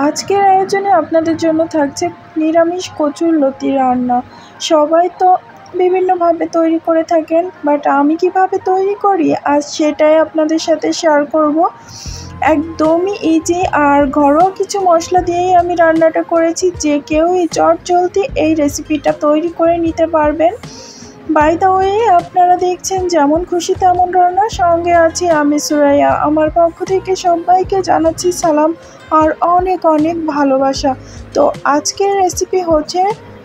আজকের আয়োজনে আপনাদের জন্য থাকছে নিরামিষ কচুরলতি রান্না। সবাই তো বিভিন্নভাবে তৈরি করে থাকেন, বাট আমি কিভাবে তৈরি করি আজ সেটাই আপনাদের সাথে শেয়ার করব। একদমই ইজি আর ঘরোয়া কিছু মশলা দিয়েই আমি রান্নাটা করেছি, যে কেউ এই চটজলদি এই রেসিপিটা তৈরি করে নিতে পারবেন। বাই দ্য ওয়ে, আপনারা দেখছেন যেমন খুশি তেমন রান্না, সঙ্গে আছি আমি সুরাইয়া। আমার পক্ষ থেকে সবাইকে জানাচ্ছি সালাম আর অনেক অনেক ভালোবাসা। তো আজকের রেসিপি হচ্ছে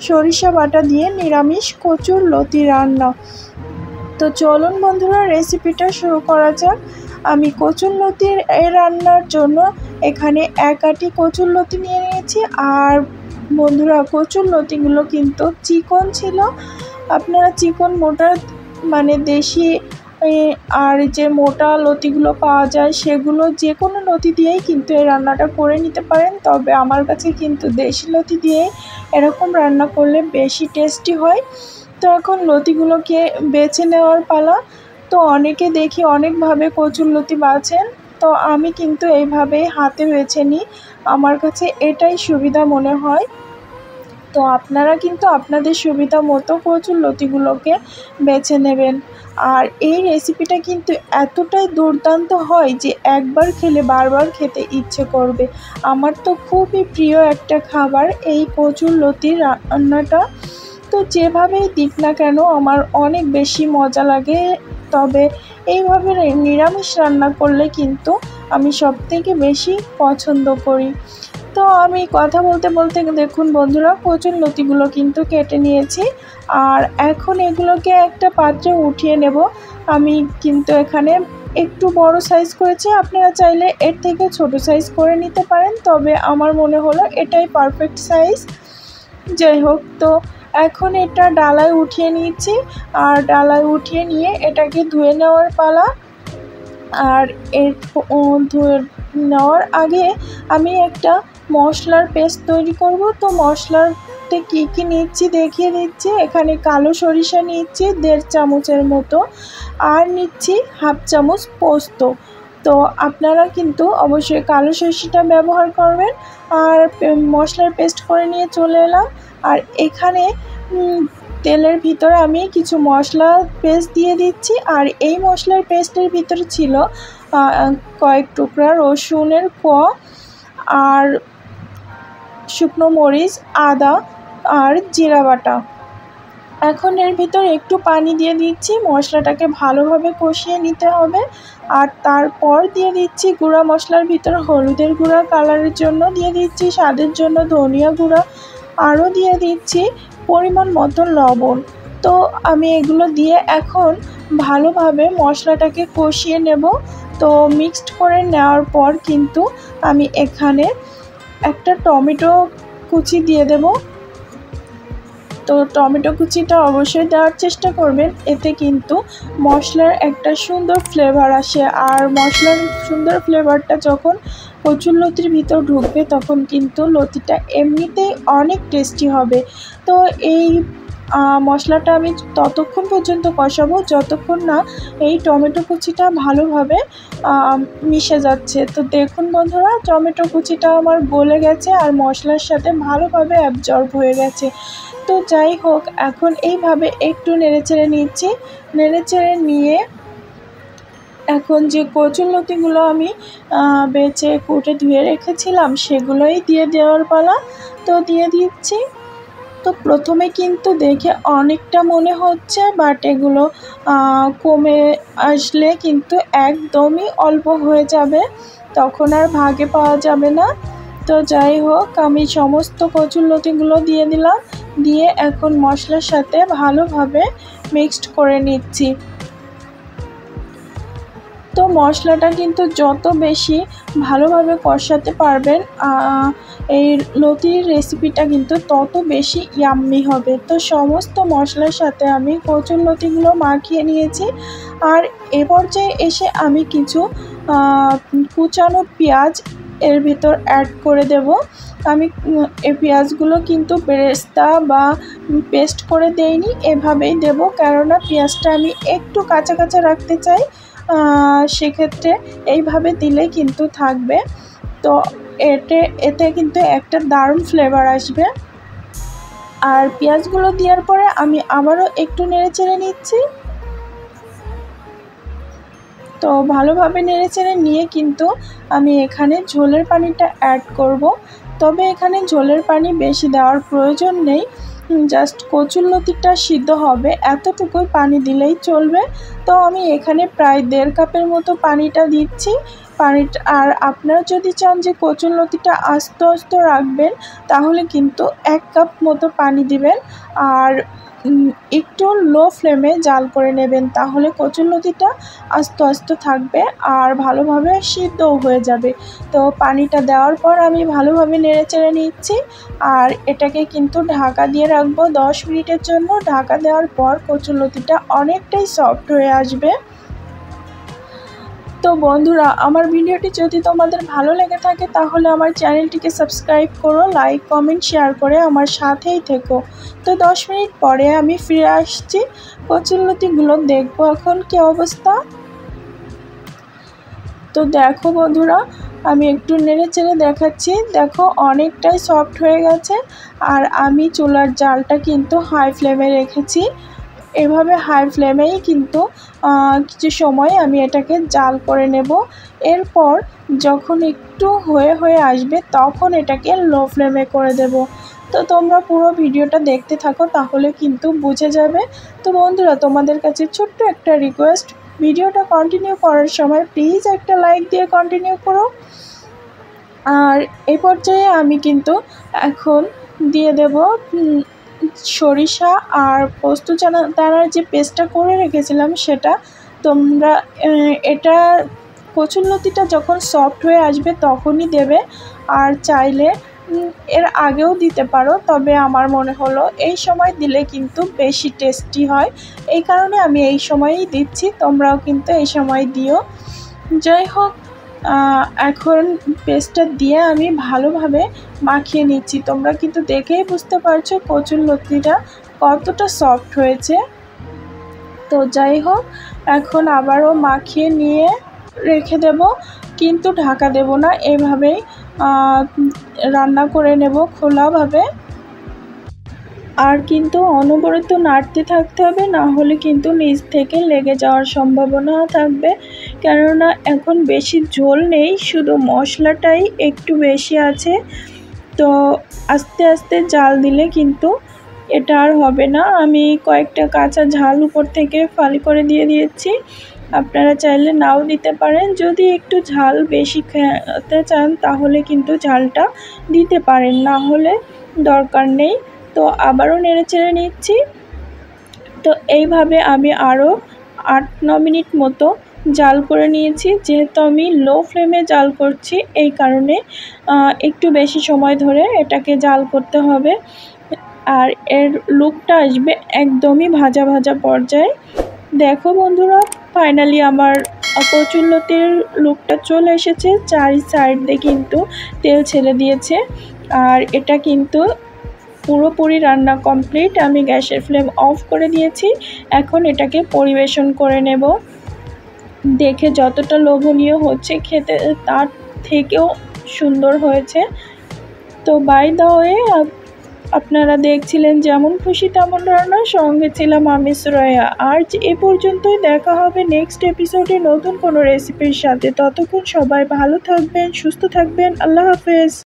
সরিষা বাটা দিয়ে নিরামিষ কচুরলতি রান্না। তো চলুন বন্ধুরা, রেসিপিটা শুরু করা যাক। আমি কচুরলতির এই রান্নার জন্য এখানে 1 আঁটি কচুরলতি নিয়ে নিয়েছি। আর বন্ধুরা, কচুরলতিগুলো কিন্তু চিকন ছিল। আপনারা চিকন মোটা মানে দেশি আর যে মোটা লতিগুলো পাওয়া যায় সেগুলো যে কোনো লতি দিয়েই কিন্তু এই রান্নাটা করে নিতে পারেন। তবে আমার কাছে কিন্তু দেশি লতি দিয়েই এরকম রান্না করলে বেশি টেস্টি হয়। তো এখন লতিগুলোকে বেছে নেওয়ার পালা। তো অনেকে দেখি অনেকভাবে কচুরলতি বাছেন, তো আমি কিন্তু এইভাবেই হাতে বেছে নিই। আমার কাছে এটাই সুবিধা মনে হয়। তো আপনারা কিন্তু আপনাদের সুবিধা মতো কচুরলতিগুলোকে বেছে নেবেন। আর এই রেসিপিটা কিন্তু এতটাই দুর্দান্ত হয় যে একবার খেলে বারবার খেতে ইচ্ছে করবে। আমার তো খুবই প্রিয় একটা খাবার এই কচুরলতির রান্নাটা। তো যেভাবেই দিক না কেন আমার অনেক বেশি মজা লাগে। তবে এইভাবে নিরামিষ রান্না করলে কিন্তু আমি সবথেকে বেশি পছন্দ করি। তো আমি কথা বলতে বলতে দেখুন বন্ধুরা, কচুরলতিগুলো কিন্তু কেটে নিয়েছি। আর এখন এগুলোকে একটা পাত্রে উঠিয়ে নেব। আমি কিন্তু এখানে একটু বড় সাইজ করেছি, আপনারা চাইলে এর থেকে ছোট সাইজ করে নিতে পারেন, তবে আমার মনে হলো এটাই পারফেক্ট সাইজ। যাই হোক, তো এখন এটা ডালায় উঠিয়ে নিয়েছি। আর ডালায় উঠিয়ে নিয়ে এটাকে ধুয়ে নেওয়ার পালা। আর এর ধুয়ে নেওয়ার আগে আমি একটা মশলার পেস্ট তৈরি করব। তো মশলাতে কী কী নিচ্ছি দেখিয়ে দিচ্ছি। এখানে কালো সরিষা নিচ্ছি 1.5 চামচের মতো, আর নিচ্ছি 1/2 চামচ পোস্ত। তো আপনারা কিন্তু অবশ্যই কালো সরিষাটা ব্যবহার করবেন। আর মশলার পেস্ট করে নিয়ে চলে এলাম। আর এখানে তেলের ভিতরে আমি কিছু মশলা পেস্ট দিয়ে দিচ্ছি। আর এই মশলার পেস্টের ভিতরে ছিল কয়েক টুকরা রসুনের কোয়া, আর শুকনো মরিচ, আদা আর জিরা বাটা। এখন এর ভিতর একটু পানি দিয়ে দিচ্ছি, মশলাটাকে ভালোভাবে কষিয়ে নিতে হবে। আর তারপর দিয়ে দিচ্ছি গুঁড়া মশলার ভিতর হলুদের গুঁড়া কালারের জন্য, দিয়ে দিচ্ছি স্বাদের জন্য ধনিয়া গুঁড়া, আরও দিয়ে দিচ্ছি পরিমাণ মতো লবণ। তো আমি এগুলো দিয়ে এখন ভালোভাবে মশলাটাকে কষিয়ে নেব। তো মিক্সড করে নেওয়ার পর কিন্তু আমি এখানে একটা টমেটো কুচি দিয়ে দেব। তো টমেটো কুচিটা অবশ্যই দেওয়ার চেষ্টা করবেন, এতে কিন্তু মশলার একটা সুন্দর ফ্লেভার আসে। আর মশলার সুন্দর ফ্লেভারটা যখন কচুরলতির ভিতর ঢুকবে তখন কিন্তু লতিটা এমনিতেই অনেক টেস্টি হবে। তো এই মশলাটা আমি ততক্ষণ পর্যন্ত কষাবো যতক্ষণ না এই টমেটো কুচিটা ভালোভাবে মিশে যাচ্ছে। তো দেখুন বন্ধুরা, টমেটো কুচিটা আমার গলে গেছে আর মশলার সাথে ভালোভাবে অ্যাবজর্ব হয়ে গেছে। তো যাই হোক, এখন এইভাবে একটু নেড়েচেড়ে নিচ্ছি। নেড়েচেড়ে নিয়ে এখন যে কচুরলতিগুলো আমি বেছে কুটে ধুয়ে রেখেছিলাম সেগুলোই দিয়ে দেওয়ার পালা। তো দিয়ে দিচ্ছি। তো প্রথমে কিন্তু দেখে অনেকটা মনে হচ্ছে, বাট এগুলো কমে আসলে কিন্তু একদমই অল্প হয়ে যাবে, তখন আর ভাগে পাওয়া যাবে না। তো যাই হোক, আমি সমস্ত কচুরলতিগুলো দিয়ে দিলাম। দিয়ে এখন মশলার সাথে ভালোভাবে মিক্সড করে নিচ্ছি। তো মশলাটা কিন্তু যত বেশি ভালোভাবে কষাতে পারবেন এই লতির রেসিপিটা কিন্তু তত বেশি ইয়াম্মি হবে। তো সমস্ত মশলার সাথে আমি কচুরলতিগুলো মাখিয়ে নিয়েছি। আর এ পর্যায়ে এসে আমি কিছু কুচানো পেঁয়াজ এর ভিতর অ্যাড করে দেব। আমি এই পেঁয়াজগুলো কিন্তু বেরেস্তা বা পেস্ট করে দেইনি, এভাবেই দেব, কেননা পেঁয়াজটা আমি একটু কাঁচা কাঁচা রাখতে চাই। সেক্ষেত্রে এইভাবে দিলে কিন্তু থাকবে। তো এতে কিন্তু একটা দারুণ ফ্লেভার আসবে। আর পেঁয়াজগুলো দেওয়ার পরে আমি আবারও একটু নেড়েচেড়ে নিচ্ছি। তো ভালোভাবে নেড়েচেড়ে নিয়ে কিন্তু আমি এখানে ঝোলের পানিটা অ্যাড করব। তবে এখানে ঝোলের পানি বেশি দেওয়ার প্রয়োজন নেই, জাস্ট কচুরলতিটা সিদ্ধ হবে এতটুকুই পানি দিলেই চলবে। তো আমি এখানে প্রায় 1.5 কাপের মতো পানিটা দিচ্ছি। আর আপনারা যদি চান যে কচুরলতিটা আস্তে আস্তে রাখবেন তাহলে কিন্তু 1 কাপ মতো পানি দিবেন আর একটু লো ফ্লেমে জাল করে নেবেন, তাহলে কচুরলতিটা আস্তে আস্তে থাকবে আর ভালোভাবে সিদ্ধও হয়ে যাবে। তো পানিটা দেওয়ার পর আমি ভালোভাবে নেড়েচেড়ে নিচ্ছি আর এটাকে কিন্তু ঢাকা দিয়ে রাখবো 10 মিনিটের জন্য। ঢাকা দেওয়ার পর কচুরলতিটা অনেকটাই সফট হয়ে আসবে। তো বন্ধুরা, আমার ভিডিওটি যদি তোমাদের ভালো লেগে থাকে তাহলে আমার চ্যানেলটিকে সাবস্ক্রাইব করো, লাইক কমেন্ট শেয়ার করে আমার সাথেই থেকো। তো 10 মিনিট পরে আমি ফিরে আসছি, কচুরলতিগুলো দেখবো এখন কী অবস্থা। তো দেখো বন্ধুরা, আমি একটু নেড়েচেড়ে দেখাচ্ছি, দেখো অনেকটাই সফট হয়ে গেছে। আর আমি চুলার জালটা কিন্তু হাই ফ্লেমে রেখেছি। এভাবে হাই ফ্লেমেই কিন্তু কিছু সময় আমি এটাকে জাল করে নেব। এরপর যখন একটু হয়ে আসবে তখন এটাকে লো ফ্লেমে করে দেব। তো তোমরা পুরো ভিডিওটা দেখতে থাকো, তাহলে কিন্তু বুঝে যাবে। তো বন্ধুরা, তোমাদের কাছে ছোট্ট একটা রিকোয়েস্ট, ভিডিওটা কন্টিনিউ করার সময় প্লিজ একটা লাইক দিয়ে কন্টিনিউ করো। আর এই পর্যায়ে আমি কিন্তু এখন দিয়ে দেব সরিষা আর পোস্ত দানার যে পেস্টটা করে রেখেছিলাম সেটা। তোমরা এটা কচুরলতিটা যখন সফট হয়ে আসবে তখনই দেবে, আর চাইলে এর আগেও দিতে পারো, তবে আমার মনে হলো এই সময় দিলে কিন্তু বেশি টেস্টি হয়, এই কারণে আমি এই সময়ই দিচ্ছি। তোমরাও কিন্তু এই সময় দিও। যাই হোক, এখন পেস্টটা দিয়ে আমি ভালোভাবে মাখিয়ে নিচ্ছি। তোমরা কিন্তু দেখেই বুঝতে পারছো কচুরলতিটা কতটা সফট হয়েছে। তো যাই হোক, এখন আবারও মাখিয়ে নিয়ে রেখে দেব, কিন্তু ঢাকা দেব না, এভাবেই রান্না করে নেব খোলাভাবে। আর কিন্তু অনবরত নাড়তে থাকতে হবে, না হলে কিন্তু নিচ থেকে লেগে যাওয়ার সম্ভাবনা থাকবে। কেননা এখন বেশি ঝোল নেই, শুধু মশলাটাই একটু বেশি আছে। তো আস্তে আস্তে জাল দিলে কিন্তু এটা আর হবে না। আমি কয়েকটা কাঁচা ঝাল উপর থেকে ফালি করে দিয়ে দিয়েছি, আপনারা চাইলে নাও দিতে পারেন। যদি একটু ঝাল বেশি খেতে চান তাহলে কিন্তু ঝালটা দিতে পারেন, না হলে দরকার নেই। তো আবারও নেড়েচেড়ে নিচ্ছি। তো এইভাবে আমি আরও 8-9 মিনিট মতো জাল করে নিয়েছি। যেহেতু আমি লো ফ্লেমে জাল করছি, এই কারণে একটু বেশি সময় ধরে এটাকে জাল করতে হবে। আর এর লুকটা আসবে একদমই ভাজা ভাজা পর্যায়ে। দেখো বন্ধুরা, ফাইনালি আমার কচুরলতির লুকটা চলে এসেছে, চারি সাইড দিয়ে কিন্তু তেল ছেড়ে দিয়েছে। আর এটা কিন্তু পুরোপুরি রান্না কমপ্লিট। আমি গ্যাসের ফ্লেম অফ করে দিয়েছি, এখন এটাকে পরিবেশন করে নেব। দেখে যতটা লোভনীয় হচ্ছে, খেতে তার থেকেও সুন্দর হয়েছে। তো বাই দ্য ওয়ে, আপনারা দেখছিলেন যেমন খুশি তেমন রান্না, সঙ্গে ছিলাম আমি সুরাইয়া। আর এ পর্যন্তই, দেখা হবে নেক্সট এপিসোডে নতুন কোনো রেসিপির সাথে। ততক্ষণ সবাই ভালো থাকবেন, সুস্থ থাকবেন। আল্লাহ হাফেজ।